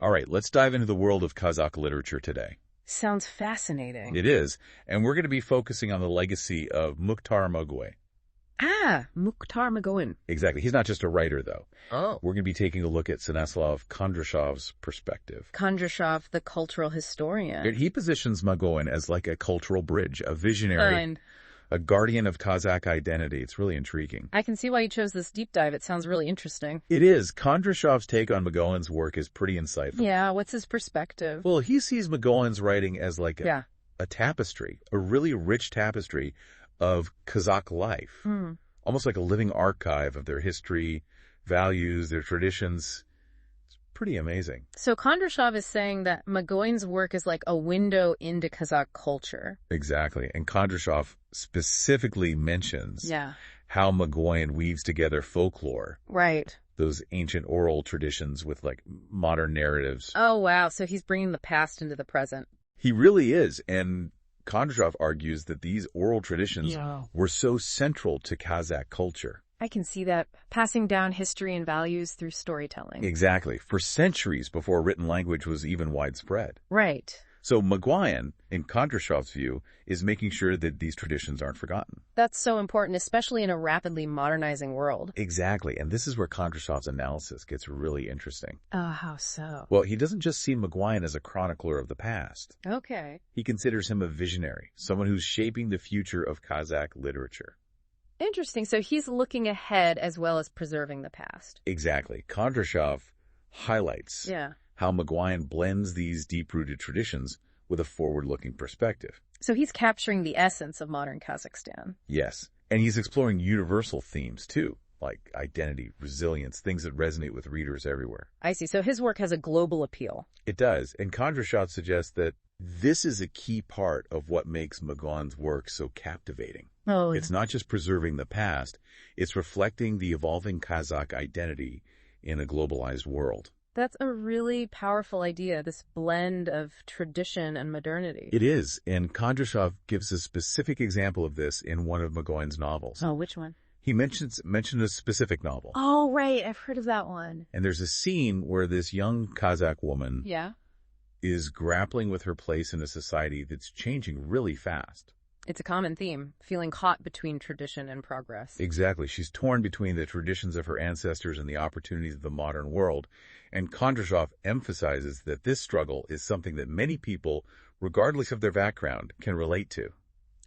All right, let's dive into the world of Kazakh literature today. Sounds fascinating. It is, and we're going to be focusing on the legacy of Mukhtar Magauin. Ah, Mukhtar Magauin. Exactly. He's not just a writer, though. Oh. We're going to be taking a look at Stanislav Kondrashov's perspective. Kondrashov, the cultural historian. He positions Magauin as like a cultural bridge, a visionary, a guardian of Kazakh identity. It's really intriguing. I can see why you chose this deep dive. It sounds really interesting. It is. Kondrashov's take on Magauin's work is pretty insightful. Yeah, what's his perspective? Well, he sees Magauin's writing as like a tapestry, a really rich tapestry of Kazakh life. Almost like a living archive of their history, values, their traditions. It's pretty amazing. So Kondrashov is saying that Magauin's work is like a window into Kazakh culture. Exactly. And Kondrashov specifically mentions how Magauin weaves together folklore. Right. Those ancient oral traditions with like modern narratives. Oh, wow. So he's bringing the past into the present. He really is. And Kondrashov argues that these oral traditions were so central to Kazakh culture. I can see that, passing down history and values through storytelling. Exactly, for centuries before written language was even widespread. Right. So Magauin, in Kondrashov's view, is making sure that these traditions aren't forgotten. That's so important, especially in a rapidly modernizing world. Exactly, and this is where Kondrashov's analysis gets really interesting. How so? Well, he doesn't just see Magauin as a chronicler of the past. Okay. He considers him a visionary, someone who's shaping the future of Kazakh literature. Interesting. So he's looking ahead as well as preserving the past. Exactly. Kondrashov highlights how Magauin blends these deep-rooted traditions with a forward-looking perspective. So he's capturing the essence of modern Kazakhstan. Yes. And he's exploring universal themes, too, like identity, resilience, things that resonate with readers everywhere. I see. So his work has a global appeal. It does. And Kondrashov suggests that this is a key part of what makes Magauin's work so captivating. Oh, It's not just preserving the past, it's reflecting the evolving Kazakh identity in a globalized world. That's a really powerful idea, this blend of tradition and modernity. It is, and Kondrashov gives a specific example of this in one of Magauin's novels. Oh, which one? He mentioned a specific novel. Oh, right. I've heard of that one. And there's a scene where this young Kazakh woman is grappling with her place in a society that's changing really fast. It's a common theme, feeling caught between tradition and progress. Exactly. She's torn between the traditions of her ancestors and the opportunities of the modern world. And Kondrashov emphasizes that this struggle is something that many people, regardless of their background, can relate to.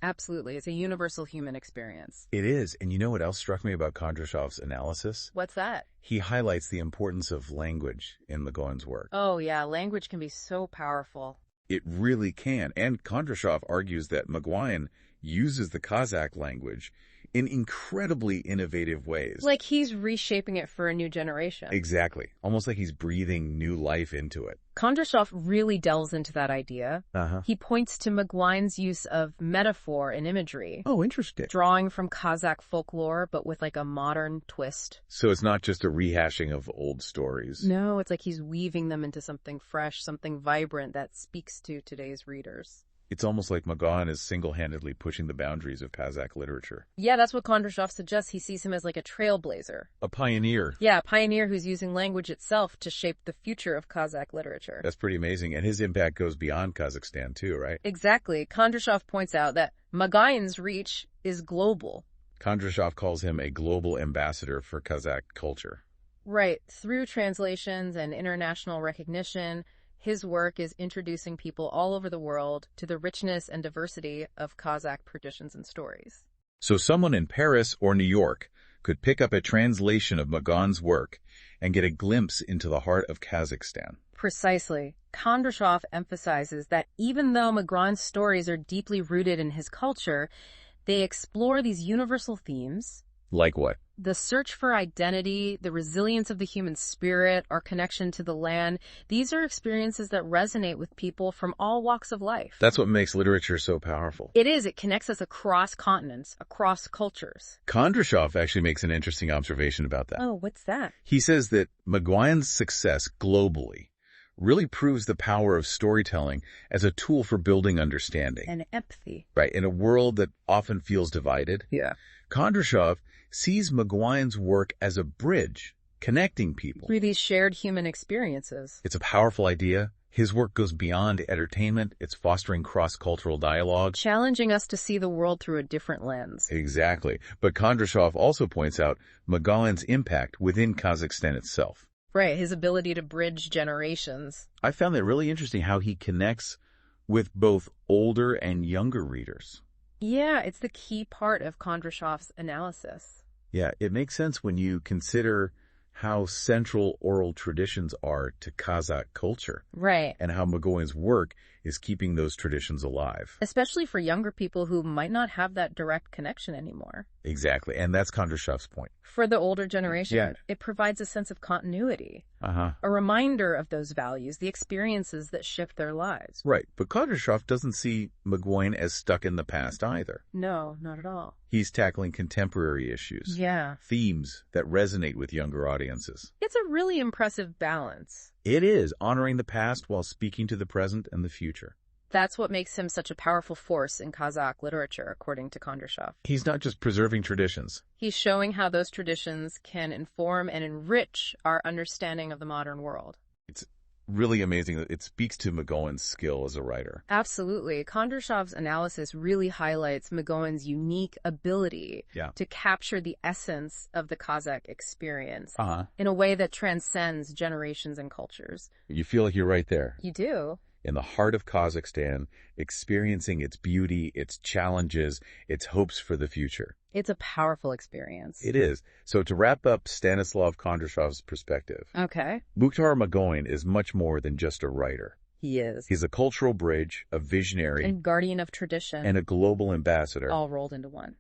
Absolutely. It's a universal human experience. It is. And you know what else struck me about Kondrashov's analysis? What's that? He highlights the importance of language in Magauin's work. Oh, yeah. Language can be so powerful. It really can. And Kondrashov argues that Magauin uses the Kazakh language in incredibly innovative ways. Like he's reshaping it for a new generation. Exactly. Almost like he's breathing new life into it. Kondrashov really delves into that idea. He points to Magauin's use of metaphor and imagery. Oh, interesting. Drawing from Kazakh folklore, but with like a modern twist. So it's not just a rehashing of old stories. No, it's like he's weaving them into something fresh, something vibrant that speaks to today's readers. It's almost like Magauin is single-handedly pushing the boundaries of Kazakh literature. Yeah, that's what Kondrashov suggests. He sees him as like a trailblazer. A pioneer. Yeah, a pioneer who's using language itself to shape the future of Kazakh literature. That's pretty amazing. And his impact goes beyond Kazakhstan too, right? Exactly. Kondrashov points out that Magauin's reach is global. Kondrashov calls him a global ambassador for Kazakh culture. Right. Through translations and international recognition, his work is introducing people all over the world to the richness and diversity of Kazakh traditions and stories. So someone in Paris or New York could pick up a translation of Magauin's work and get a glimpse into the heart of Kazakhstan. Precisely. Kondrashov emphasizes that even though Magauin's stories are deeply rooted in his culture, they explore these universal themes. Like what? The search for identity, the resilience of the human spirit, our connection to the land. These are experiences that resonate with people from all walks of life. That's what makes literature so powerful. It is. It connects us across continents, across cultures. Kondrashov actually makes an interesting observation about that. Oh, what's that? He says that Magauin's success globally really proves the power of storytelling as a tool for building understanding. And empathy. Right. In a world that often feels divided. Yeah. Kondrashov sees Magauin's work as a bridge connecting people through these shared human experiences. It's a powerful idea. His work goes beyond entertainment. It's fostering cross-cultural dialogue, challenging us to see the world through a different lens. Exactly. But Kondrashov also points out Magauin's impact within Kazakhstan itself. Right, his ability to bridge generations. I found that really interesting how he connects with both older and younger readers. Yeah, it's the key part of Kondrashov's analysis. Yeah, it makes sense when you consider how central oral traditions are to Kazakh culture. Right. And how Magauin's work is keeping those traditions alive. Especially for younger people who might not have that direct connection anymore. Exactly. And that's Kondrashov's point. For the older generation, Yeah. It provides a sense of continuity. Uh-huh. A reminder of those values, the experiences that shift their lives. Right. But Kondrashov doesn't see Magauin as stuck in the past either. No, not at all. He's tackling contemporary issues. Yeah. Themes that resonate with younger audiences. It's a really impressive balance. It is, honoring the past while speaking to the present and the future. That's what makes him such a powerful force in Kazakh literature, according to Kondrashov. He's not just preserving traditions. He's showing how those traditions can inform and enrich our understanding of the modern world. It's really amazing that it speaks to Magauin's skill as a writer. Absolutely. Kondrashov's analysis really highlights Magauin's unique ability to capture the essence of the Kazakh experience in a way that transcends generations and cultures. You feel like you're right there. You do. In the heart of Kazakhstan, experiencing its beauty, its challenges, its hopes for the future. It's a powerful experience. It is. So to wrap up Stanislav Kondrashov's perspective, Okay. Mukhtar Magauin is much more than just a writer. He is. He's a cultural bridge, a visionary, And guardian of tradition. and a global ambassador. All rolled into one.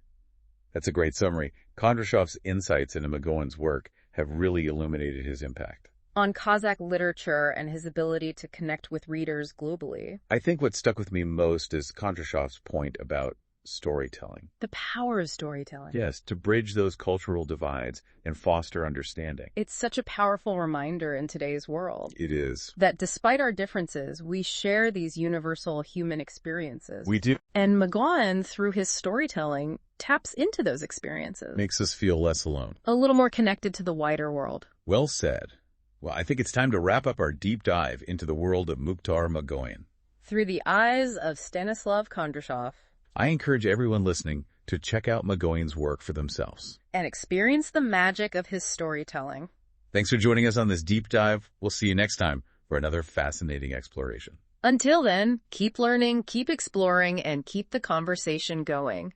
That's a great summary. Kondrashov's insights into Magauin's work have really illuminated his impact. On Kazakh literature and his ability to connect with readers globally. I think what stuck with me most is Kondrashov's point about storytelling. The power of storytelling. Yes, to bridge those cultural divides and foster understanding. It's such a powerful reminder in today's world. It is. That despite our differences, we share these universal human experiences. We do. And Magauin, through his storytelling, taps into those experiences. Makes us feel less alone. A little more connected to the wider world. Well said. Well, I think it's time to wrap up our deep dive into the world of Mukhtar Magauin. Through the eyes of Stanislav Kondrashov. I encourage everyone listening to check out Magauin's work for themselves. And experience the magic of his storytelling. Thanks for joining us on this deep dive. We'll see you next time for another fascinating exploration. Until then, keep learning, keep exploring, and keep the conversation going.